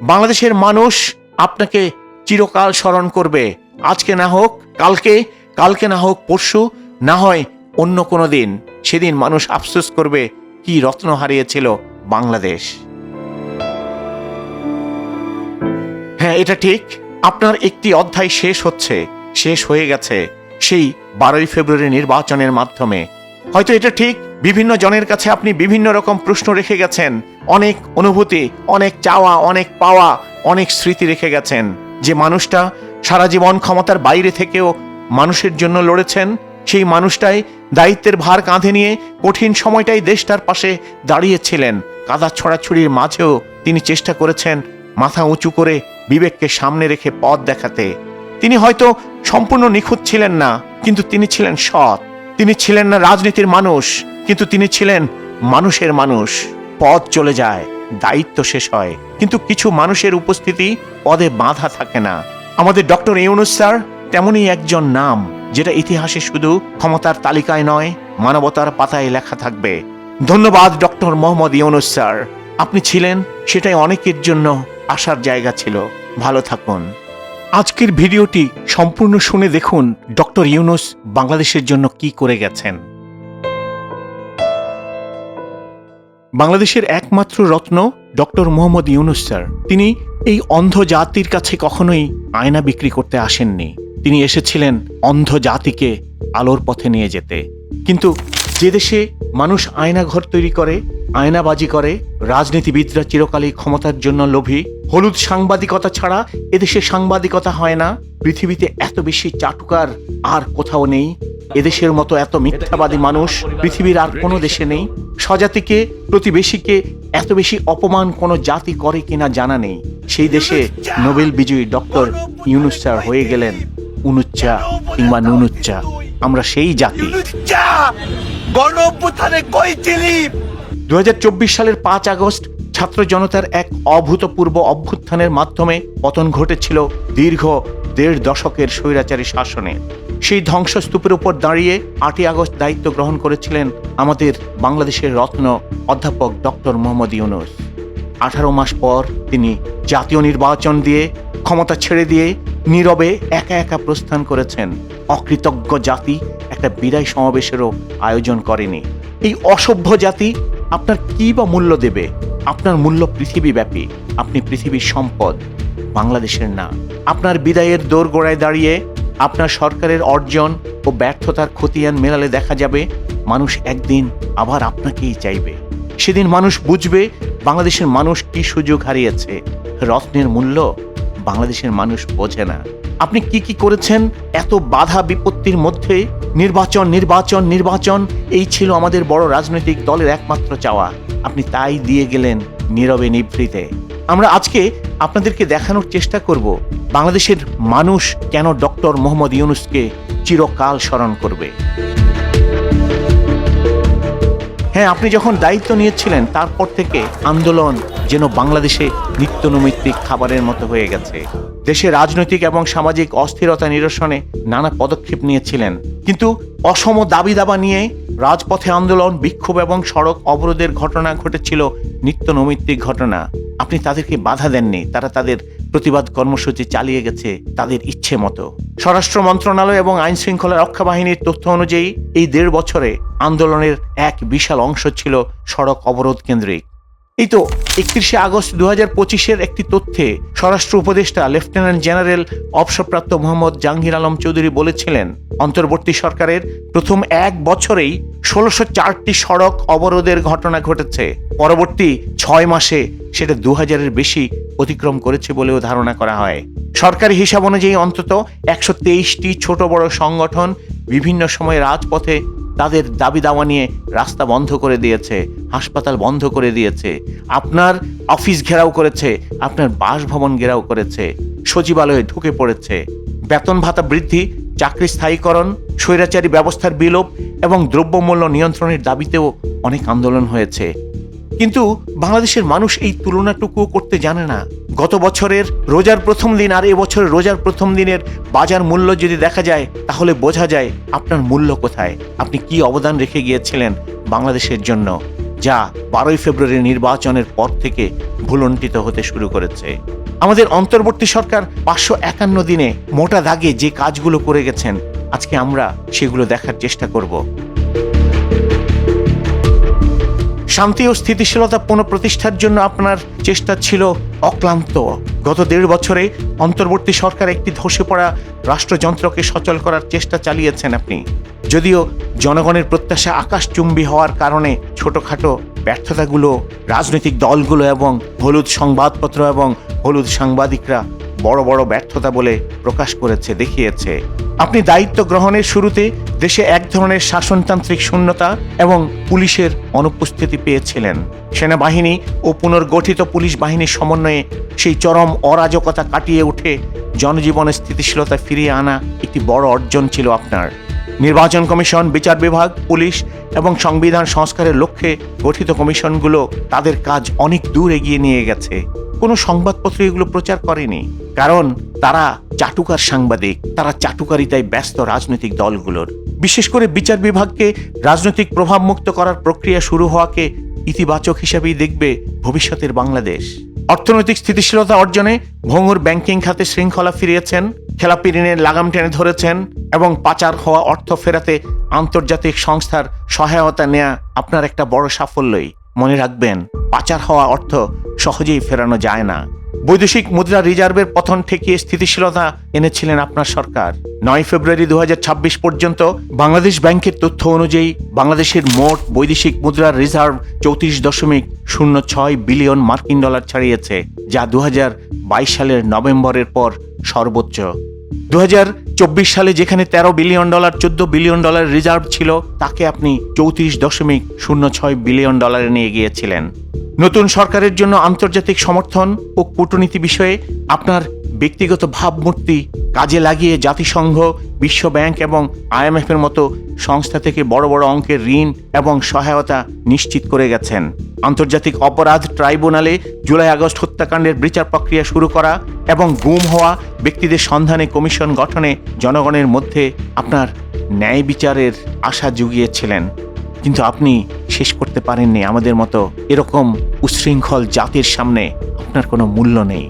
বাংলাদেশের মানুষ আপনাকে চিরকাল স্মরণ করবে। আজকে না হোক কালকে, কালকে না হোক পরশু, না হয় অন্য কোনো দিন। সেদিন মানুষ আফসোস করবে কি রত্ন হারিয়েছিল বাংলাদেশ। হ্যাঁ, এটা ঠিক, আপনার একটি অধ্যায় শেষ হয়ে গেছে সেই 12ই ফেব্রুয়ারি নির্বাচনের মাধ্যমে। হয়তো এটা ঠিক, বিভিন্ন জনের কাছে আপনি বিভিন্ন রকম প্রশ্ন রেখে গেছেন, অনেক অনুভূতি, অনেক চাওয়া, অনেক পাওয়া, অনেক স্মৃতি রেখে গেছেন। যে মানুষটা সারা জীবন ক্ষমতার বাইরে থেকেও মানুষের জন্য লড়েছেন, সেই মানুষটাই দায়িত্বের ভার কাঁধে নিয়ে কঠিন সময়টাই দেশটার পাশে দাঁড়িয়েছিলেন। কাদা ছড়াছড়ির মাঝেও তিনি চেষ্টা করেছেন মাথা উঁচু করে বিবেককে সামনে রেখে পথ দেখাতে। তিনি হয়তো সম্পূর্ণ নিখুঁত ছিলেন না, কিন্তু তিনি ছিলেন সৎ। তিনি ছিলেন না রাজনীতির মানুষ, কিন্তু তিনি ছিলেন মানুষের মানুষ। পদ চলে যায়, দায়িত্ব শেষ হয়, কিন্তু কিছু মানুষের উপস্থিতি পদে বাঁধা থাকে না। আমাদের ডক্টর ইউনূস স্যার তেমনই একজন নাম, যেটা ইতিহাসে শুধু ক্ষমতার তালিকায় নয়, মানবতার পাতায় লেখা থাকবে। ধন্যবাদ ডক্টর মোহাম্মদ ইউনূস স্যার, আপনি ছিলেন, সেটাই অনেকের জন্য আসার জায়গা ছিল। ভালো থাকুন। আজকের ভিডিওটি সম্পূর্ণ শুনে দেখুন ডক্টর ইউনূস বাংলাদেশের জন্য কি করে গেছেন। বাংলাদেশের একমাত্র রত্ন ডক্টর মোহাম্মদ ইউনূস স্যার। তিনি এই অন্ধ জাতির কাছে কখনোই আয়না বিক্রি করতে আসেননি। তিনি এসেছিলেন অন্ধ জাতিকে আলোর পথে নিয়ে যেতে। কিন্তু যে দেশে মানুষ আয়না ঘর তৈরি করে, আয়নাবাজি করে, রাজনীতিবিদরা চিরকালই ক্ষমতার জন্য লোভী, হলুদ সাংবাদিকতা ছাড়া এদেশে সাংবাদিকতা হয় না। পৃথিবীতে এত বেশি চাটুকার আর কোথাও নেই। এদেশের মতো এত মিথ্যাবাদী মানুষ পৃথিবীর আর কোনো দেশে নেই। স্বজাতিকে, প্রতিবেশীকে এত বেশি অপমান কোনো জাতি করে কিনা জানা নেই। সেই দেশে নোবেল বিজয়ী ডক্টর ইউনূস স্যার হয়ে গেলেন উনুচ্চা কিংবা নুনুচ্চা। আমরা সেই জাতি। 2024 সালের 5 আগস্ট ছাত্র জনতার এক অভূতপূর্ব অভ্যুত্থানের মাধ্যমে পতন ঘটেছিল দীর্ঘ 1.5 দশকের স্বৈরাচারী শাসনে। সেই ধ্বংসস্তূপের উপর দাঁড়িয়ে 8ই আগস্ট দায়িত্ব গ্রহণ করেছিলেন আমাদের বাংলাদেশের রত্ন অধ্যাপক ডক্টর মোহাম্মদ ইউনূস। 18 মাস পর তিনি জাতীয় নির্বাচন দিয়ে ক্ষমতা ছেড়ে দিয়ে নীরবে একা একা প্রস্থান করেছেন। অকৃতজ্ঞ জাতি একটা বিদায় সমাবেশেরও আয়োজন করেনি। এই অসভ্য জাতি আপনার কি বা মূল্য দেবে? আপনার মূল্য পৃথিবীব্যাপী। আপনি পৃথিবীর সম্পদ, বাংলাদেশের না। আপনার বিদায়ের দোরগোড়ায় দাঁড়িয়ে আপনার সরকারের অর্জন ও ব্যর্থতার খতিয়ান মেলালে দেখা যাবে মানুষ একদিন আবার আপনাকেই চাইবে। সেদিন মানুষ বুঝবে বাংলাদেশের মানুষ কি সুযোগ হারিয়েছে। রত্নের মূল্য বাংলাদেশের মানুষ বোঝে না। আপনি কি কি করেছেন এত বাধা বিপত্তির মধ্যে? নির্বাচন, নির্বাচন, নির্বাচন, এই ছিল আমাদের বড় রাজনৈতিক দলের একমাত্র চাওয়া। আপনি তাই দিয়ে গেলেন নীরবে নিভৃতে। আমরা আজকে আপনাদেরকে দেখানোর চেষ্টা করব বাংলাদেশের মানুষ কেন ডক্টর মোহাম্মদ ইউনূসকে চিরকাল স্মরণ করবে। হ্যাঁ, আপনি যখন দায়িত্ব নিয়েছিলেন তারপর থেকে আন্দোলন যেন বাংলাদেশে নিত্যনৈমিত্তিক খাবারের মতো হয়ে গেছে। দেশে রাজনৈতিক এবং সামাজিক অস্থিরতা নিরসনে নানা পদক্ষেপ নিয়েছিলেন, কিন্তু অসম দাবি দাবা নিয়ে রাজপথে আন্দোলন, বিক্ষোভ এবং সড়ক অবরোধের ঘটনা ঘটেছিল নিত্যনৈমিত্তিক ঘটনা। আপনি তাদেরকে বাধা দেননি, তারা তাদের প্রতিবাদ কর্মসূচি চালিয়ে গেছে তাদের ইচ্ছে মতো। স্বরাষ্ট্র মন্ত্রণালয় এবং আইন শৃঙ্খলা রক্ষা বাহিনীর তথ্য অনুযায়ী এই 1.5 বছরে আন্দোলনের এক বিশাল অংশ ছিল সড়ক অবরোধ কেন্দ্রিক। এই তো 31শে আগস্ট 2025-এর একটি তথ্যে স্বরাষ্ট্র উপদেষ্টা লেফটেন্যান্ট জেনারেল অবসরপ্রাপ্ত মোহাম্মদ জাহাঙ্গীর আলম চৌধুরী বলেছিলেন, অন্তর্বর্তী সরকারের প্রথম 1 বছরেই 1604টি সড়ক অবরোধের ঘটনা ঘটেছে। পরবর্তী 6 মাসে সেটা 2000-এর বেশি অতিক্রম করেছে বলেও ধারণা করা হয়। সরকারি হিসাব অনুযায়ী অন্তত 123টি ছোট বড় সংগঠন বিভিন্ন সময় রাজপথে তাদের দাবি দাওয়া নিয়ে রাস্তা বন্ধ করে দিয়েছে, হাসপাতাল বন্ধ করে দিয়েছে, আপনার অফিস ঘেরাও করেছে, আপনার বাসভবন ঘেরাও করেছে, সচিবালয়ে ঢুকে পড়েছে। বেতন ভাতা বৃদ্ধি, চাকরি স্থায়ীকরণ, স্বৈরাচারী ব্যবস্থার বিলোপ এবং দ্রব্যমূল্য নিয়ন্ত্রণের দাবিতেও অনেক আন্দোলন হয়েছে। কিন্তু বাংলাদেশের মানুষ এই তুলনাটুকুও করতে জানে না। গত বছরের রোজার প্রথম দিন আর এবছরের রোজার প্রথম দিনের বাজার মূল্য যদি দেখা যায়, তাহলে বোঝা যায় আপনার মূল্য কোথায়, আপনি কি অবদান রেখে গিয়েছিলেন বাংলাদেশের জন্য। যা 12 ফেব্রুয়ারি নির্বাচনের পর থেকে ভুলণ্ঠিত হতে শুরু করেছে। আমাদের অন্তর্বর্তী সরকার 551 দিনে মোটা দাগে যে কাজগুলো করে গেছেন, আজকে আমরা সেগুলো দেখার চেষ্টা করব। শান্তি ও স্থিতিশীলতা পুনঃপ্রতিষ্ঠার জন্য আপনার চেষ্টা ছিল অক্লান্ত। গত 1.5 বছরে অন্তর্বর্তী সরকার একটি ধসে পড়া রাষ্ট্রযন্ত্রকে সচল করার চেষ্টা চালিয়েছেন আপনি। যদিও জনগণের প্রত্যাশা আকাশচুম্বী হওয়ার কারণে ছোটখাটো ব্যর্থতাগুলো রাজনৈতিক দলগুলো এবং হলুদ সংবাদপত্র এবং হলুদ সাংবাদিকরা বড় বড় ব্যর্থতা বলে প্রকাশ করেছে, দেখিয়েছে। আপনি দায়িত্ব গ্রহণের শুরুতে দেশে এক ধরনের শাসনতান্ত্রিক শূন্যতা এবং পুলিশের অনুপস্থিতি পেয়েছিলেন। সেনাবাহিনী ও পুনর্গঠিত পুলিশ বাহিনীর সমন্বয়ে সেই চরম অরাজকতা কাটিয়ে উঠে জনজীবনের স্থিতিশীলতা ফিরিয়ে আনা একটি বড় অর্জন ছিল আপনার। নির্বাচন কমিশন, বিচার বিভাগ, পুলিশ এবং সংবিধান সংস্কারের লক্ষ্যে গঠিত কমিশনগুলো তাদের কাজ অনেক দূর এগিয়ে নিয়ে গেছে। কোনো সংবাদপত্র এগুলো প্রচার করেনি, কারণ তারা চাটুকার সাংবাদিক, তারা চাটুকারিতায় ব্যস্ত রাজনৈতিক দলগুলোর। বিশেষ করে বিচার বিভাগকে রাজনৈতিক প্রভাবমুক্ত করার প্রক্রিয়া শুরু হওয়াকে ইতিবাচক হিসেবেই দেখবে ভবিষ্যতের বাংলাদেশ। অর্থনৈতিক স্থিতিশীলতা অর্জনে ভঙ্গুর ব্যাংকিং খাতে শৃঙ্খলা ফিরিয়েছেন, খেলাপি ঋণের লাগাম টেনে ধরেছেন এবং পাচার হওয়া অর্থ ফেরাতে আন্তর্জাতিক সংস্থার সহায়তা নেওয়া আপনার একটা বড় সাফল্যই। মনে রাখবেন, পাচার হওয়া অর্থ সহজেই ফেরানো যায় না। বৈদেশিক মুদ্রা রিজার্ভের পতন ঠেকিয়ে স্থিতিশীলতা এনেছিলেন আপনার সরকার। 9 ফেব্রুয়ারি 2026 পর্যন্ত বাংলাদেশ ব্যাংকের তথ্য অনুযায়ী বাংলাদেশের মোট বৈদেশিক মুদ্রার রিজার্ভ 34.06 বিলিয়ন মার্কিন ডলার ছাড়িয়েছে, যা 2022 সালের নভেম্বরের পর সর্বোচ্চ। 2024 সালে যেখানে 13 billion dollar 14 billion dollar reserve ছিল, তাকে আপনি 34.06 বিলিয়ন ডলারে নিয়ে গিয়েছিলেন। নতুন সরকারের জন্য আন্তর্জাতিক সমর্থন ও কূটনীতি বিষয়ে আপনার ব্যক্তিগত ভাবমূর্তি কাজে লাগিয়ে জাতিসংঘ, বিশ্ব ব্যাংক এবং IMF এর মতো সংস্থা থেকে বড় বড় অঙ্কের ঋণ এবং সহায়তা নিশ্চিত করে গেছেন। আন্তর্জাতিক অপরাধ ট্রাইব্যুনালে জুলাই আগস্ট হত্যাকাণ্ডের বিচার প্রক্রিয়া শুরু করা এবং গুম হওয়া ব্যক্তিদের সন্ধানে কমিশন গঠনে জনগণের মধ্যে আপনার ন্যায় বিচারের আশা জুগিয়েছিলেন। কিন্তু আপনি শেষ করতে পারেননি আমাদের মতো এরকম উচ্ছৃঙ্খল জাতির সামনে আপনার কোনো মূল্য নেই।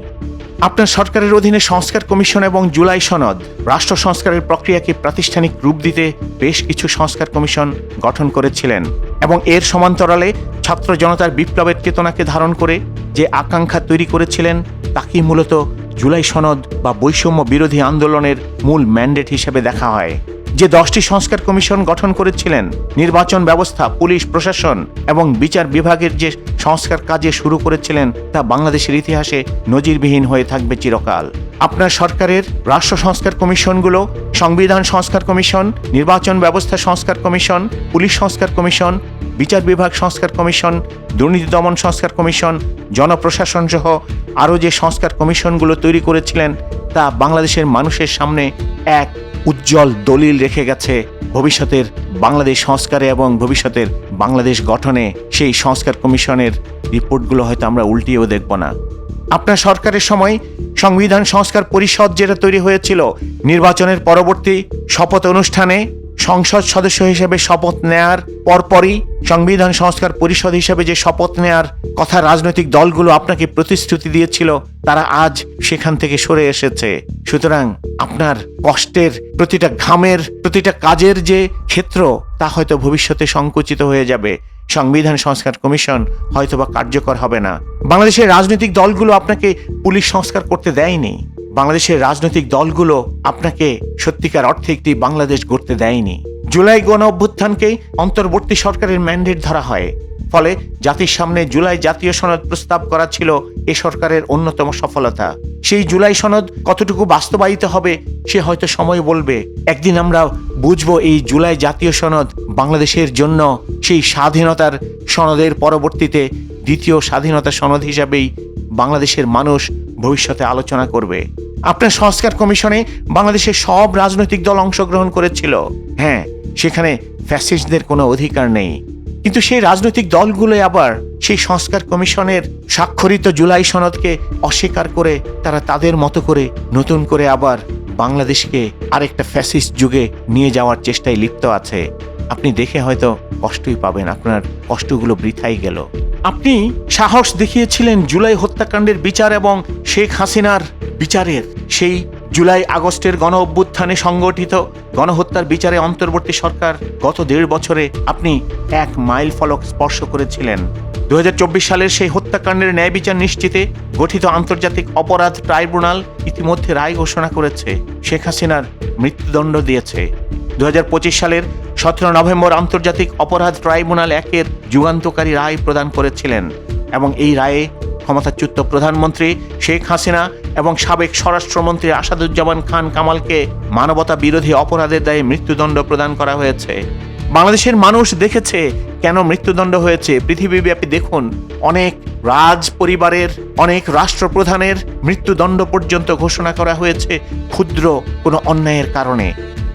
আপনার সরকারের অধীনে সংস্কার কমিশন এবং জুলাই সনদ রাষ্ট্র সংস্কারের প্রক্রিয়াকে প্রাতিষ্ঠানিক রূপ দিতে বেশ কিছু সংস্কার কমিশন গঠন করেছিলেন এবং এর সমান্তরালে ছাত্র জনতার বিপ্লবের চেতনাকে ধারণ করে যে আকাঙ্ক্ষা তৈরি করেছিলেন, তাকেই মূলত জুলাই সনদ বা বৈষম্য বিরোধী আন্দোলনের মূল ম্যান্ডেট হিসেবে দেখা হয়। যে 10টি সংস্কার কমিশন গঠন করেছিলেন, নির্বাচন ব্যবস্থা, পুলিশ প্রশাসন এবং বিচার বিভাগের যে সংস্কার কাজে শুরু করেছিলেন, তা বাংলাদেশের ইতিহাসে নজিরবিহীন হয়ে থাকবে চিরকাল। আপনার সরকারের রাষ্ট্র সংস্কার কমিশনগুলো সংবিধান সংস্কার কমিশন, নির্বাচন ব্যবস্থা সংস্কার কমিশন, পুলিশ সংস্কার কমিশন, বিচার বিভাগ সংস্কার কমিশন, দুর্নীতি দমন সংস্কার কমিশন, জনপ্রশাসন সহ আরও যে সংস্কার কমিশনগুলো তৈরি করেছিলেন, তা বাংলাদেশের মানুষের সামনে এক উজ্জ্বল দলিল রেখে গেছে ভবিষ্যতের বাংলাদেশ সংস্কারে এবং ভবিষ্যতের বাংলাদেশ গঠনে। সেই সংস্কার কমিশনের রিপোর্টগুলো হয়তো আমরা উল্টিয়েও দেখব না। আপনার সরকারের সময় সংবিধান সংস্কার পরিষদ যেটা তৈরি হয়েছিল, নির্বাচনের পরবর্তী শপথ অনুষ্ঠানে সংসদ সদস্য হিসেবে শপথ নেয়ার পরপরই সংবিধান সংস্কার পরিষদ হিসেবে যে শপথ নেয়ার কথা রাজনৈতিক দলগুলো আপনাকে প্রতিশ্রুতি দিয়েছিল, তারা আজ সেখান থেকে সরে এসেছে। সুতরাং আপনার কষ্টের প্রতিটা ঘামের প্রতিটা কাজের যে ক্ষেত্র, তা হয়তো ভবিষ্যতে সংকুচিত হয়ে যাবে। সংবিধান সংস্কার কমিশন হয়তোবা কার্যকর হবে না। বাংলাদেশের রাজনৈতিক দলগুলো আপনাকে পুলিশ সংস্কার করতে দেয়নি। বাংলাদেশের রাজনৈতিক দলগুলো আপনাকে সত্যিকার অর্থে একটি বাংলাদেশ গড়তে দেয়নি। জুলাই গণ অভ্যুত্থানকে অন্তর্বর্তী সরকারের ম্যান্ডেট ধরা হয়। ফলে জাতির সামনে জুলাই জাতীয় সনদ প্রস্তাব করা ছিল এ সরকারের অন্যতম সফলতা। সেই জুলাই সনদ কতটুকু বাস্তবায়িত হবে সে হয়তো সময় বলবে। একদিন আমরা বুঝবো এই জুলাই জাতীয় সনদ বাংলাদেশের জন্য সেই স্বাধীনতার সনদের পরবর্তীতে দ্বিতীয় স্বাধীনতা সনদ হিসাবেই বাংলাদেশের মানুষ ভবিষ্যতে আলোচনা করবে। আপনার সংস্কার কমিশনে বাংলাদেশের সব রাজনৈতিক দল অংশগ্রহণ করেছিল। হ্যাঁ, সেখানে ফ্যাসিস্টদের কোনো অধিকার নেই, কিন্তু সেই রাজনৈতিক দলগুলো আবার সেই সংস্কার কমিশনের স্বাক্ষরিত জুলাই সনদকে অস্বীকার করে তারা তাদের মতো করে নতুন করে আবার বাংলাদেশকে আরেকটা ফ্যাসিস্ট যুগে নিয়ে যাওয়ার চেষ্টায় লিপ্ত আছে। আপনি দেখে হয়তো কষ্টই পাবেন, আপনার কষ্টগুলো বৃথাই গেল। আপনি সাহস দেখিয়েছিলেন জুলাই হত্যাকাণ্ডের বিচার এবং শেখ হাসিনার বিচারের। সেই জুলাই আগস্টের গণ অভ্যুত্থানে সংগঠিত গণহত্যার বিচারে অন্তর্বর্তী সরকার গত 1.5 বছরে আপনি এক মাইল ফলক স্পর্শ করেছিলেন। 2024 সালের সেই হত্যাকাণ্ডের ন্যায় বিচার নিশ্চিতে গঠিত আন্তর্জাতিক অপরাধ ট্রাইব্যুনাল ইতিমধ্যে রায় ঘোষণা করেছে, শেখ হাসিনার মৃত্যুদণ্ড দিয়েছে। 2025 সালের 17 নভেম্বর আন্তর্জাতিক অপরাধ ট্রাইব্যুনাল 1-এর যুগান্তকারী রায় প্রদান করেছিলেন এবং এই রায়ে ক্ষমতাচ্যুত প্রধানমন্ত্রী শেখ হাসিনা এবং সাবেক স্বরাষ্ট্রমন্ত্রী আসাদুজ্জামান খান কামালকে মানবতা বিরোধী অপরাধের দায়ে মৃত্যুদণ্ড প্রদান করা হয়েছে। বাংলাদেশের মানুষ দেখেছে কেন মৃত্যুদণ্ড হয়েছে। পৃথিবীব্যাপী দেখুন, অনেক রাজ পরিবারের, অনেক রাষ্ট্রপ্রধানের মৃত্যুদণ্ড পর্যন্ত ঘোষণা করা হয়েছে ক্ষুদ্র কোনো অন্যায়ের কারণে।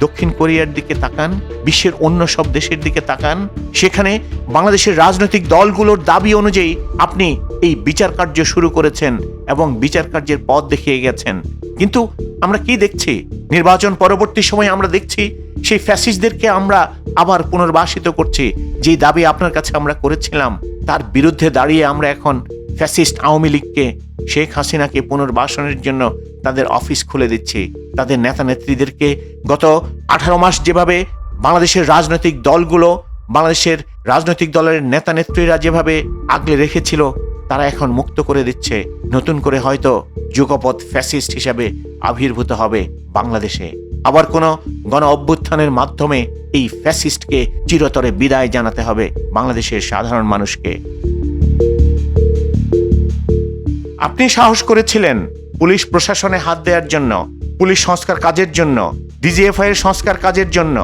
দক্ষিণ কোরিয়ার দিকে তাকান, বিশ্বের অন্য সব দেশের দিকে তাকান, সেখানে বাংলাদেশের রাজনৈতিক দলগুলোর দাবি অনুযায়ী আপনি এই বিচার কার্য শুরু করেছেন এবং বিচার কার্যের পথ দেখিয়ে গেছেন। কিন্তু আমরা কি দেখছি? নির্বাচন পরবর্তী সময়ে আমরা দেখছি সেই ফ্যাসিস্টদেরকে আমরা আবার পুনর্বাসিত করছি। যে দাবি আপনার কাছে আমরা করেছিলাম তার বিরুদ্ধে দাঁড়িয়ে আমরা এখন ফ্যাসিস্ট আওয়ামী লীগকে, শেখ হাসিনাকে পুনর্বাসনের জন্য তাদের অফিস খুলে দিচ্ছি। তাদের নেতা নেত্রীদেরকে গত 18 মাস যেভাবে বাংলাদেশের রাজনৈতিক দলগুলো, বাংলাদেশের রাজনৈতিক দলের নেতা নেত্রীরা যেভাবে আগলে রেখেছিল, তারা এখন মুক্ত করে দিচ্ছে। নতুন করে হয়তো যুগপৎ ফ্যাসিস্ট হিসাবে আবির্ভূত হবে বাংলাদেশে। আবার কোনো গণ অভ্যুত্থানের মাধ্যমে এই ফ্যাসিস্টকে চিরতরে বিদায় জানাতে হবে বাংলাদেশের সাধারণ মানুষকে। আপনি সাহস করেছিলেন পুলিশ প্রশাসনে হাত দেওয়ার জন্য, পুলিশ সংস্কার কাজের জন্য, ডিজিএফআই এর সংস্কার কাজের জন্য।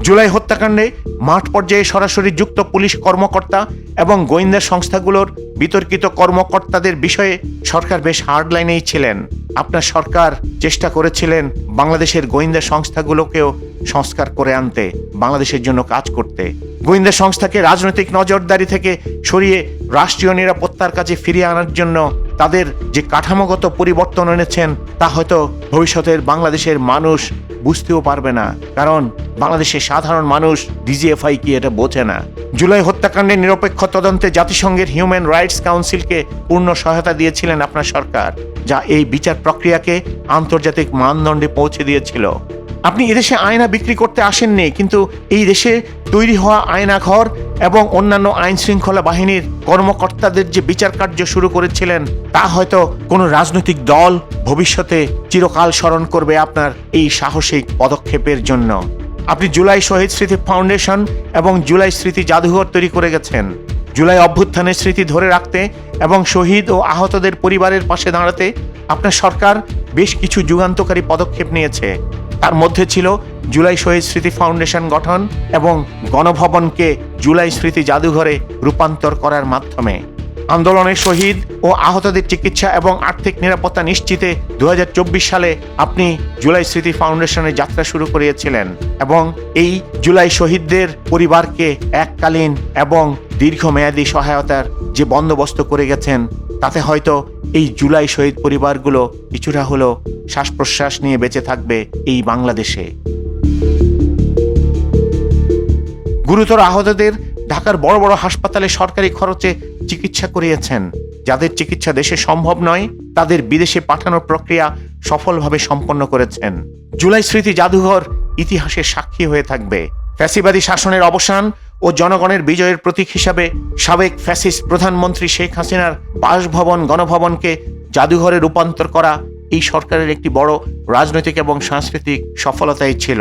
জুলাই হত্যাকাণ্ডে মাঠ পর্যায়ে সরাসরি যুক্ত পুলিশ কর্মকর্তা এবং গোয়েন্দা সংস্থাগুলোর বিতর্কিত কর্মকর্তাদের বিষয়ে সরকার বেশ হার্ড লাইনেই ছিলেন। আপনার সরকার চেষ্টা করেছিলেন বাংলাদেশের গোয়েন্দা সংস্থাগুলোকেও সংস্কার করে আনতে, বাংলাদেশের জন্য কাজ করতে। গোয়েন্দা সংস্থাকে রাজনৈতিক নজরদারি থেকে সরিয়ে রাষ্ট্রীয় নিরাপত্তার কাজে ফিরিয়ে আনার জন্য তাদের যে কাঠামোগত পরিবর্তন এনেছেন তা হয়তো ভবিষ্যতের বাংলাদেশের মানুষ বুঝতেও পারবে না, কারণ বাংলাদেশের সাধারণ মানুষ ডিজিএফআই কি এটা বোঝে না। জুলাই হত্যাকাণ্ডের নিরপেক্ষ তদন্তে জাতিসংঘের হিউম্যান রাইটস কাউন্সিলকে পূর্ণ সহায়তা দিয়েছিলেন আপনার সরকার, যা এই বিচার প্রক্রিয়াকে আন্তর্জাতিক মানদণ্ডে পৌঁছে দিয়েছিল। আপনি এদেশে আয়না বিক্রি করতে আসেননি, কিন্তু এই দেশে তৈরি হওয়া আয়নাঘর এবং অন্যান্য আইন শৃঙ্খলা বাহিনীর কর্মকর্তাদের যে বিচার কার্য শুরু করেছিলেন, তা হয়তো কোনো রাজনৈতিক দল ভবিষ্যতে চিরকাল স্মরণ করবে আপনার এই সাহসিক পদক্ষেপের জন্য। আপনি জুলাই শহীদ স্মৃতি ফাউন্ডেশন এবং জুলাই স্মৃতি জাদুঘর তৈরি করে গেছেন। জুলাই অভ্যুত্থানের স্মৃতি ধরে রাখতে এবং শহীদ ও আহতদের পরিবারের পাশে দাঁড়াতে আপনার সরকার বেশ কিছু যুগান্তকারী পদক্ষেপ নিয়েছে। তার মধ্যে ছিল জুলাই শহীদ স্মৃতি ফাউন্ডেশন গঠন এবং গণভবনকে জুলাই স্মৃতি জাদুঘরে রূপান্তর করার মাধ্যমে। আন্দোলনের শহীদ ও আহতদের চিকিৎসা এবং আর্থিক নিরাপত্তা নিশ্চিতে 2024 সালে আপনি জুলাই স্মৃতি ফাউন্ডেশনের যাত্রা শুরু করিয়েছিলেন এবং এই জুলাই শহীদদের পরিবারকে এককালীন এবং দীর্ঘমেয়াদী সহায়তার যে বন্দোবস্ত করে গেছেন, তাতে হয়তো এই জুলাই শহীদ পরিবারগুলো কিছুটা হলেও শ্বাস প্রশ্বাস নিয়ে বেঁচে থাকবে এই বাংলাদেশে। গুরুতর আহতদের ঢাকার বড় বড় হাসপাতালে সরকারি খরচে চিকিৎসা করিয়েছেন। যাদের চিকিৎসা দেশে সম্ভব নয়, তাদের বিদেশে পাঠানোর প্রক্রিয়া সফলভাবে সম্পন্ন করেছেন। জুলাই স্মৃতি জাদুঘর ইতিহাসের সাক্ষী হয়ে থাকবে। ফ্যাসিবাদী শাসনের অবসান ও জনগণের বিজয়ের প্রতীক হিসাবে সাবেক ফ্যাসিস্ট প্রধানমন্ত্রী শেখ হাসিনার বাসভবন গণভবনকে জাদুঘরে রূপান্তর করা এই সরকারের একটি বড় রাজনৈতিক এবং সাংস্কৃতিক সফলতাই ছিল।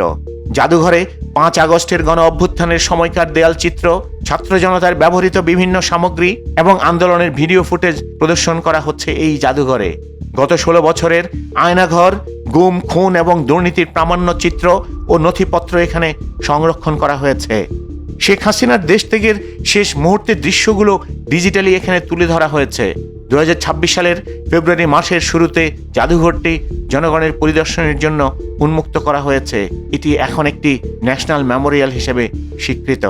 জাদুঘরে 5 আগস্টের গণ অভ্যুত্থানের সময়কার দেয়ালচিত্র, ছাত্র জনতার ব্যবহৃত বিভিন্ন সামগ্রী এবং আন্দোলনের ভিডিও ফুটেজ প্রদর্শন করা হচ্ছে এই জাদুঘরে। গত 16 বছরের আয়নাঘর, গুম, খুন এবং দুর্নীতির প্রামাণ্য চিত্র ও নথিপত্র এখানে সংরক্ষণ করা হয়েছে। শেখ হাসিনার দেশ ত্যাগের শেষ মুহূর্তের দৃশ্যগুলো ডিজিটালি এখানে তুলে ধরা হয়েছে। 2026 সালের ফেব্রুয়ারি মাসের শুরুতে জাদুঘরটি জনগণের পরিদর্শনের জন্য উন্মুক্ত করা হয়েছে। এটি এখন একটি ন্যাশনাল মেমোরিয়াল হিসেবে স্বীকৃত।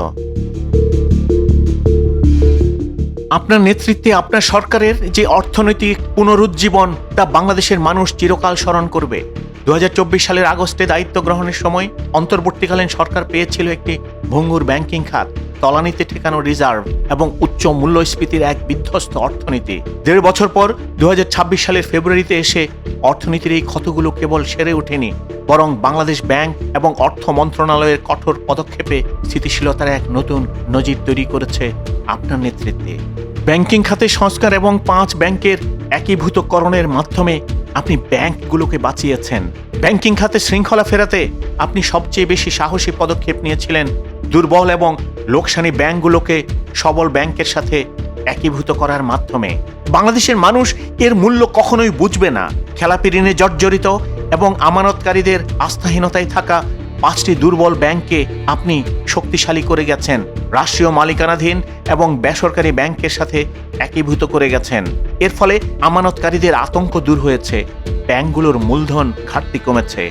আপনার নেতৃত্বে আপনার সরকারের যে অর্থনৈতিক পুনরুজ্জীবন তা বাংলাদেশের মানুষ চিরকাল স্মরণ করবে। 2024 সালের আগস্টে দায়িত্ব গ্রহণের সময় অন্তর্বর্তীকালীন সরকার পেয়েছিল একটি ভঙ্গুর ব্যাংকিং খাত, তলানিতে ঠেকানো রিজার্ভ এবং উচ্চ মূল্যস্ফীতির এক বিধ্বস্ত অর্থনীতি। 1.5 বছর পর 2026 সালের ফেব্রুয়ারিতে এসে অর্থনীতির এই ক্ষতগুলো কেবল সেরে ওঠেনি, বরং বাংলাদেশ ব্যাংক এবং অর্থ মন্ত্রণালয়ের কঠোর পদক্ষেপে স্থিতিশীলতার এক নতুন নজির তৈরি করেছে আপনার নেতৃত্বে। ব্যাংকিং খাতে সংস্কার এবং 5 ব্যাংকের একীভূতকরণের মাধ্যমে আপনি ব্যাংকগুলোকে বাঁচিয়েছেন। ব্যাংকিং খাতে শৃঙ্খলা ফেরাতে আপনি সবচেয়ে বেশি সাহসী পদক্ষেপ নিয়েছিলেন দুর্বল এবং লোকসানি ব্যাংকগুলোকে সবল ব্যাংকের সাথে একীভূত করার মাধ্যমে। বাংলাদেশের মানুষ এর মূল্য কখনোই বুঝবে না। খেলাপি ঋণে জর্জরিত এবং আমানতকারীদের আস্থাহীনতায় থাকা 5টি দুর্বল ব্যাংককে আপনি শক্তিশালী করে গেছেন, রাষ্ট্রীয় মালিকানাধীন এবং বেসরকারি ব্যাংকের সাথে একীভূত করে গেছেন। এর ফলে আমানতকারীদের আতঙ্ক দূর হয়েছে, ব্যাংকগুলোর মূলধন ঘাটতি কমেছে।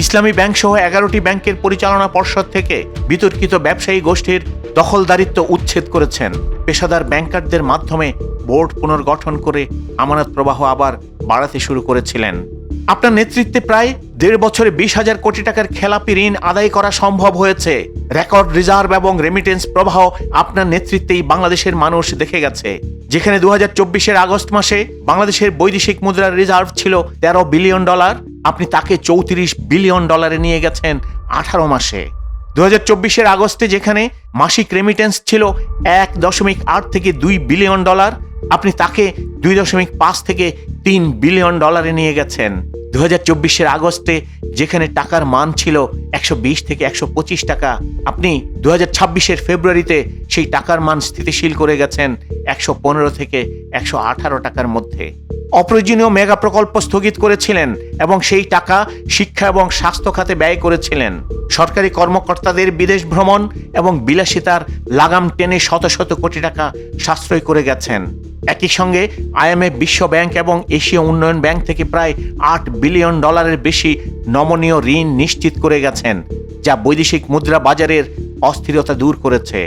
ইসলামী ব্যাংক সহ 11টি ব্যাংকের পরিচালনা পর্ষদ থেকে বিতর্কিত ব্যবসায়ী গোষ্ঠীর দখলদারিত্ব উচ্ছেদ করেছেন। পেশাদার ব্যাংকারদের মাধ্যমে বোর্ড পুনর্গঠন করে আমানত প্রবাহ আবার বাড়াতে শুরু করেছিলেন। আপনার নেতৃত্বে প্রায় 1.5 বছরে 20,000 কোটি টাকার খেলাপি ঋণ আদায় করা সম্ভব হয়েছে। রেকর্ড রিজার্ভ এবং রেমিটেন্স প্রবাহ আপনার নেতৃত্বেই বাংলাদেশের মানুষ দেখে গেছে। যেখানে 2024 আগস্ট মাসে বাংলাদেশের বৈদেশিক মুদ্রার রিজার্ভ ছিল $13 বিলিয়ন, আপনি তাকে $34 বিলিয়ন নিয়ে গেছেন 18 মাসে। 2024 আগস্টে যেখানে মাসিক রেমিটেন্স ছিল $1.8 থেকে $2 বিলিয়ন, আপনি তাকে $2.5 থেকে $3 বিলিয়ন নিয়ে গেছেন। 2024 আগস্টে যেখানে টাকার মান ছিল 120 থেকে 125 টাকা, আপনি 2026 ফেব্রুয়ারিতে সেই টাকার মান স্থিতিশীল করে গেছেন 115 থেকে 118 টাকার মধ্যে। অপ্রয়োজনীয় মেগা প্রকল্প স্থগিত করেছিলেন এবং সেই টাকা শিক্ষা এবং স্বাস্থ্য খাতে ব্যয় করেছিলেন। সরকারি কর্মকর্তাদের বিদেশ ভ্রমণ এবং বিলাসিতার লাগাম টেনে শত শত কোটি টাকা সাশ্রয় করে গেছেন। একই সঙ্গে IMF, বিশ্ব ব্যাংক এবং এশীয় উন্নয়ন ব্যাংক থেকে প্রায় $8 বিলিয়ন বেশি নমনীয় ঋণ নিশ্চিত করে গেছেন, যা বৈদেশিক মুদ্রা বাজারের অস্থিরতা দূর করেছে।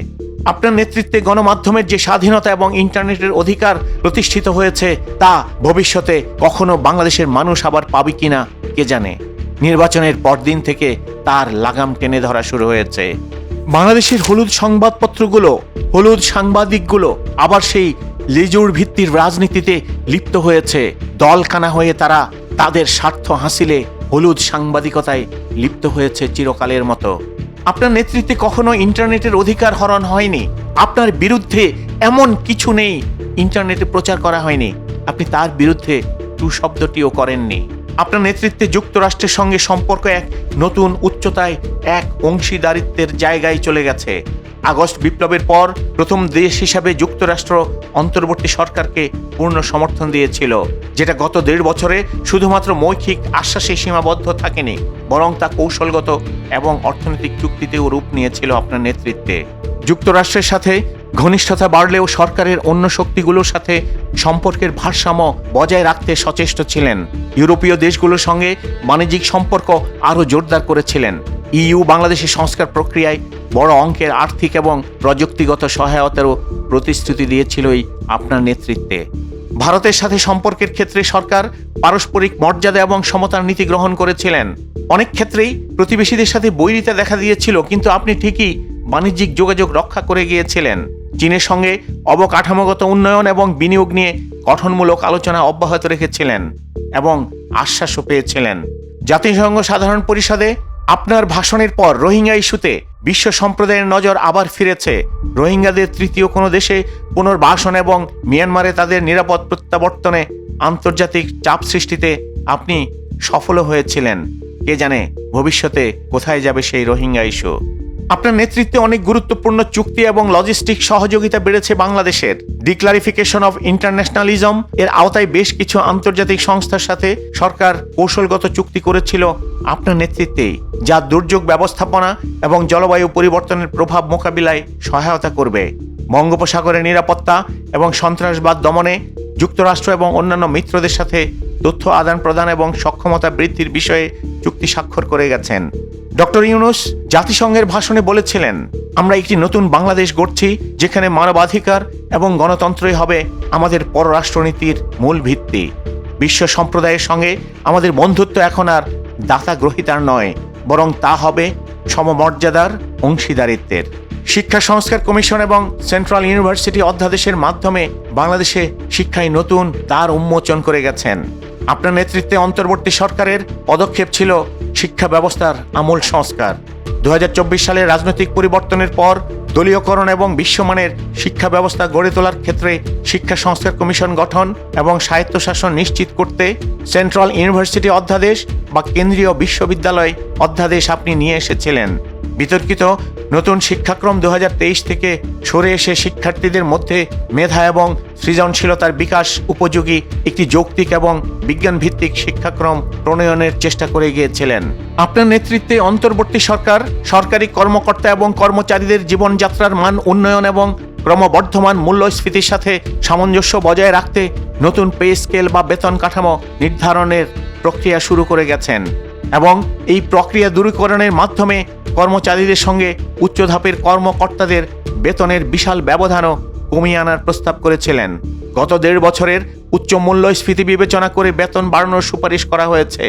আপনার নেতৃত্বে গণমাধ্যমের যে স্বাধীনতা এবং ইন্টারনেটের অধিকার প্রতিষ্ঠিত হয়েছে তা ভবিষ্যতে কখনো বাংলাদেশের মানুষ আবার পাবে কিনা কে জানে। নির্বাচনের পরদিন থেকে তার লাগাম টেনে ধরা শুরু হয়েছে। বাংলাদেশের হলুদ সংবাদপত্রগুলো, হলুদ সাংবাদিকগুলো আবার সেই লেজুর ভিত্তির রাজনীতিতে লিপ্ত হয়েছে। দলকানা হয়ে তারা তাদের স্বার্থ হাসিলে হলুদ সাংবাদিকতায় লিপ্ত হয়েছে চিরকালের মতো। আপনার নেতৃত্বে কখনো ইন্টারনেটের অধিকার হরণ হয়নি। আপনার বিরুদ্ধে এমন কিছু নেই ইন্টারনেটে প্রচার করা হয়নি, আপনি তার বিরুদ্ধে টু শব্দটিও করেননি। আপনার নেতৃত্বে যুক্তরাষ্ট্রের সঙ্গে সম্পর্ক এক নতুন উচ্চতায়, এক অংশীদারিত্বের জায়গায় চলে গেছে। আগস্ট বিপ্লবের পর প্রথম দেশ হিসাবে যুক্তরাষ্ট্র অন্তর্বর্তী সরকারকে পূর্ণ সমর্থন দিয়েছিল, যেটা গত 1.5 বছরে শুধুমাত্র মৌখিক আশ্বাসে সীমাবদ্ধ থাকেনি, বরং তা কৌশলগত এবং অর্থনৈতিক চুক্তিতেও রূপ নিয়েছিল আপনার নেতৃত্বে। যুক্তরাষ্ট্রের সাথে ঘনিষ্ঠতা বাড়লেও সরকারের অন্য শক্তিগুলোর সাথে সম্পর্কের ভারসাম্য বজায় রাখতে সচেষ্ট ছিলেন। ইউরোপীয় দেশগুলোর সঙ্গে বাণিজ্যিক সম্পর্ক আরও জোরদার করেছিলেন। EU বাংলাদেশের সংস্কার প্রক্রিয়ায় বড় অঙ্কের আর্থিক এবং প্রযুক্তিগত সহায়তারও প্রতিশ্রুতি দিয়েছিলই আপনার নেতৃত্বে। ভারতের সাথে সম্পর্কের ক্ষেত্রে সরকার পারস্পরিক মর্যাদা এবং সমতার নীতি গ্রহণ করেছিলেন। অনেক ক্ষেত্রেই প্রতিবেশীদের সাথে বৈরিতা দেখা দিয়েছিল, কিন্তু আপনি ঠিকই বাণিজ্যিক যোগাযোগ রক্ষা করে গিয়েছিলেন। চীনের সঙ্গে অবকাঠামোগত উন্নয়ন এবং বিনিয়োগ নিয়ে গঠনমূলক আলোচনা অব্যাহত রেখেছিলেন এবং আশ্বাসও পেয়েছিলেন। জাতিসংঘ সাধারণ পরিষদে আপনার ভাষণের পর রোহিঙ্গা ইস্যুতে বিশ্ব সম্প্রদায়ের নজর আবার ফিরেছে। রোহিঙ্গাদের তৃতীয় কোনো দেশে পুনর্বাসন এবং মিয়ানমারে তাদের নিরাপদ প্রত্যাবর্তনে আন্তর্জাতিক চাপ সৃষ্টিতে আপনি সফলও হয়েছিলেন। কে জানে ভবিষ্যতে কোথায় যাবে সেই রোহিঙ্গা ইস্যু। আপনার নেতৃত্বে অনেক গুরুত্বপূর্ণ চুক্তি এবং লজিস্টিক সহযোগিতা বেড়েছে বাংলাদেশের। ডিক্লারিফিকেশন অফ ইন্টারন্যাশনালিজম এর আওতায় বেশ কিছু আন্তর্জাতিক সংস্থার সাথে সরকার কৌশলগত চুক্তি করেছিল আপনার নেতৃত্বেই, যা দুর্যোগ ব্যবস্থাপনা এবং জলবায়ু পরিবর্তনের প্রভাব মোকাবিলায় সহায়তা করবে। বঙ্গোপসাগরের নিরাপত্তা এবং সন্ত্রাসবাদ দমনে যুক্তরাষ্ট্র এবং অন্যান্য মিত্রদের সাথে তথ্য আদান প্রদান এবং সক্ষমতা বৃদ্ধির বিষয়ে চুক্তি স্বাক্ষর করে গেছেন। ডক্টর ইউনূস জাতিসংঘের ভাষণে বলেছিলেন, আমরা একটি নতুন বাংলাদেশ গড়ছি যেখানে মানবাধিকার এবং গণতন্ত্রই হবে আমাদের পররাষ্ট্রনীতির মূল ভিত্তি। বিশ্ব সম্প্রদায়ের সঙ্গে আমাদের বন্ধুত্ব এখন আর দাতা গ্রহীতার নয়, বরং তা হবে সমমর্যাদার অংশীদারিত্বের। শিক্ষা সংস্কার কমিশন এবং সেন্ট্রাল ইউনিভার্সিটি অধ্যাদেশের মাধ্যমে বাংলাদেশে শিক্ষায় নতুন দ্বার উন্মোচন করে গেছেন। আপনার নেতৃত্বে অন্তর্বর্তী সরকারের পদক্ষেপ ছিল শিক্ষা ব্যবস্থার আমূল সংস্কার। 2024 সালের রাজনৈতিক পরিবর্তনের পর দলীয়করণ এবং বিশ্বমানের শিক্ষা ব্যবস্থা গড়ে তোলার ক্ষেত্রে শিক্ষা সংস্কার কমিশন গঠন এবং স্বায়ত্তশাসন নিশ্চিত করতে সেন্ট্রাল ইউনিভার্সিটি অধ্যাদেশ বা কেন্দ্রীয় বিশ্ববিদ্যালয় অধ্যাদেশ আপনি নিয়ে এসেছিলেন। বিতর্কিত নতুন শিক্ষাক্রম 2023 থেকে সরে এসে শিক্ষার্থীদের মধ্যে মেধা এবং সৃজনশীলতার বিকাশ উপযোগী একটি যৌক্তিক এবং বিজ্ঞানভিত্তিক শিক্ষাক্রম প্রণয়নের চেষ্টা করে গিয়েছিলেন। আপনার নেতৃত্বে অন্তর্বর্তী সরকার সরকারি কর্মকর্তা এবং কর্মচারীদের জীবনযাত্রার মান উন্নয়ন এবং ক্রমবর্ধমান মূল্যস্ফীতির সাথে সামঞ্জস্য বজায় রাখতে নতুন পে স্কেল বা বেতন কাঠামো নির্ধারণের প্রক্রিয়া শুরু করে গেছেন এবং এই প্রক্রিয়া দূরীকরণের মাধ্যমে কর্মচারীদের সঙ্গে উচ্চ ধাপের কর্মকর্তাদের বেতনের বিশাল ব্যবধানও কমিয়ে আনার প্রস্তাব করেছিলেন। গত 1.5 বছরের উচ্চ মূল্যস্ফীতি বিবেচনা করে বেতন বাড়ানোর সুপারিশ করা হয়েছে।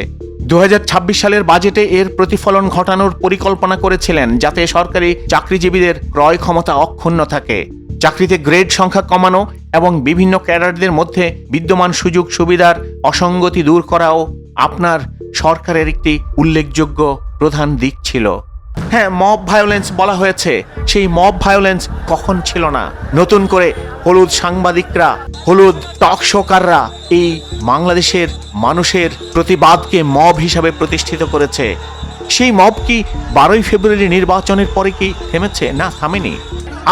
2026 সালের বাজেটে এর প্রতিফলন ঘটানোর পরিকল্পনা করেছিলেন যাতে সরকারি চাকরিজীবীদের ক্রয় ক্ষমতা অক্ষুণ্ণ থাকে। চাকরিতে গ্রেড সংখ্যা কমানো এবং বিভিন্ন ক্যাডারদের মধ্যে বিদ্যমান সুযোগ সুবিধার অসঙ্গতি দূর করাও আপনার সরকারের একটি উল্লেখযোগ্য প্রধান দিক ছিল। হ্যাঁ, মব ভায়োলেন্স বলা হয়েছে, সেই মব ভায়োলেন্স কখন ছিল না? নতুন করে হলুদ সাংবাদিকরা, হলুদ টক শোকাররা এই বাংলাদেশের মানুষের প্রতিবাদকে মব হিসাবে প্রতিষ্ঠিত করেছে। সেই মব কি 12ই ফেব্রুয়ারি নির্বাচনের পরে কি থেমেছে? না, থামেনি।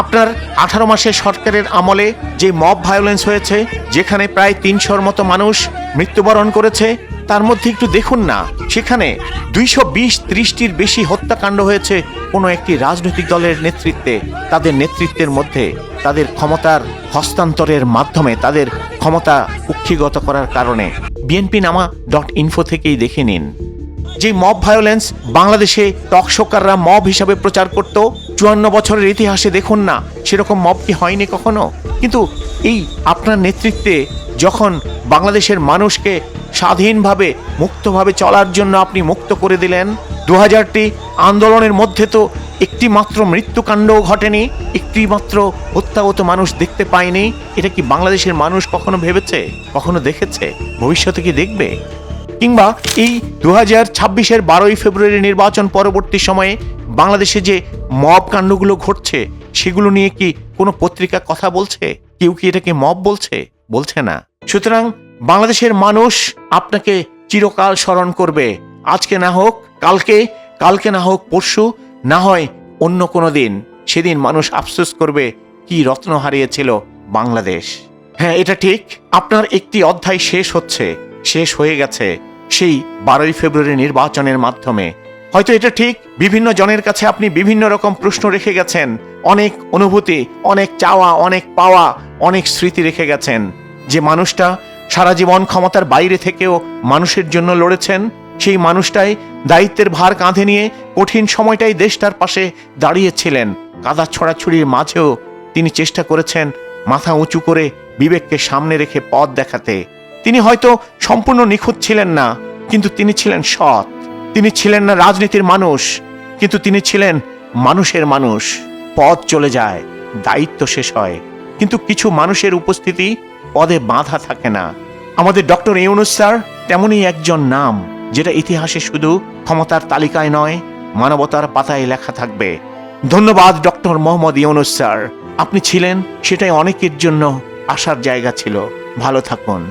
আপনার 18 মাসের সরকারের আমলে যে মব ভায়োলেন্স হয়েছে, যেখানে প্রায় 300-র মতো মানুষ মৃত্যুবরণ করেছে, তার মধ্যে একটু দেখুন না, সেখানে 220-30টির বেশি হত্যাকাণ্ড হয়েছে কোনো একটি রাজনৈতিক দলের নেতৃত্বে, তাদের নেতৃত্বের মধ্যে, তাদের ক্ষমতার হস্তান্তরের মাধ্যমে, তাদের ক্ষমতা কুক্ষিগত করার কারণে। bnpnama.info থেকেই দেখে নিন। যে মব ভায়োলেন্স বাংলাদেশে টকশোকাররা মব হিসাবে প্রচার করত, 54 বছরের ইতিহাসে দেখুন না সেরকম মব কি হয়নি কখনো? কিন্তু এই আপনার নেতৃত্বে যখন বাংলাদেশের মানুষকে স্বাধীনভাবে মুক্তভাবে চলার জন্য আপনি মুক্ত করে দিলেন, 2000টি আন্দোলনের মধ্যে তো একটি মাত্র মৃত্যুকাণ্ডও ঘটেনি, একটি মাত্র হত্যাগত মানুষ দেখতে পায়নি। এটা কি বাংলাদেশের মানুষ কখনো ভেবেছে, কখনো দেখেছে, ভবিষ্যতে কি দেখবে? কিংবা এই 2026-এর 12ই ফেব্রুয়ারি নির্বাচন পরবর্তী সময়ে বাংলাদেশে যে মব কাণ্ডগুলো ঘটছে, সেগুলো নিয়ে কি কোনো পত্রিকা কথা বলছে? কেউ কি এটাকে মব বলছে? বলছে না। সুতরাং বাংলাদেশের মানুষ আপনাকে চিরকাল স্মরণ করবে। আজকে না হোক কালকে, কালকে না হোক পরশু, না হয় অন্য কোনো দিন। সেদিন মানুষ আফসোস করবে কি রত্ন হারিয়েছিল বাংলাদেশ। হ্যাঁ, এটা ঠিক, আপনার একটি অধ্যায় শেষ হয়ে গেছে সেই 12ই ফেব্রুয়ারি নির্বাচনের মাধ্যমে। হয়তো এটা ঠিক, বিভিন্ন জনের কাছে আপনি বিভিন্ন রকম প্রশ্ন রেখে গেছেন, অনেক অনুভূতি, অনেক চাওয়া, অনেক পাওয়া, অনেক স্মৃতি রেখে গেছেন। যে মানুষটা সারা জীবন ক্ষমতার বাইরে থেকেও মানুষের জন্য লড়েছেন, সেই মানুষটাই দায়িত্বের ভার কাঁধে নিয়ে কঠিন সময়টাই দেশটার পাশে দাঁড়িয়েছিলেন। কাদা ছড়াছড়ির মাঝেও তিনি চেষ্টা করেছেন মাথা উঁচু করে বিবেককে সামনে রেখে পথ দেখাতে। তিনি হয়তো সম্পূর্ণ নিখুঁত ছিলেন না, কিন্তু তিনি ছিলেন সৎ। তিনি ছিলেন না রাজনীতির মানুষ, কিন্তু তিনি ছিলেন মানুষের মানুষ। পথ চলে যায়, দায়িত্ব শেষ হয়, কিন্তু কিছু মানুষের উপস্থিতি পদে বাঁধা থাকে না। আমাদের ডক্টর ইউনূস স্যার তেমনই একজন নাম, যেটা ইতিহাসে শুধু ক্ষমতার তালিকায় নয়, মানবতার পাতায় লেখা থাকবে। ধন্যবাদ ডক্টর মোহাম্মদ ইউনূস স্যার, আপনি ছিলেন, সেটাই অনেকের জন্য আসার জায়গা ছিল। ভালো থাকুন।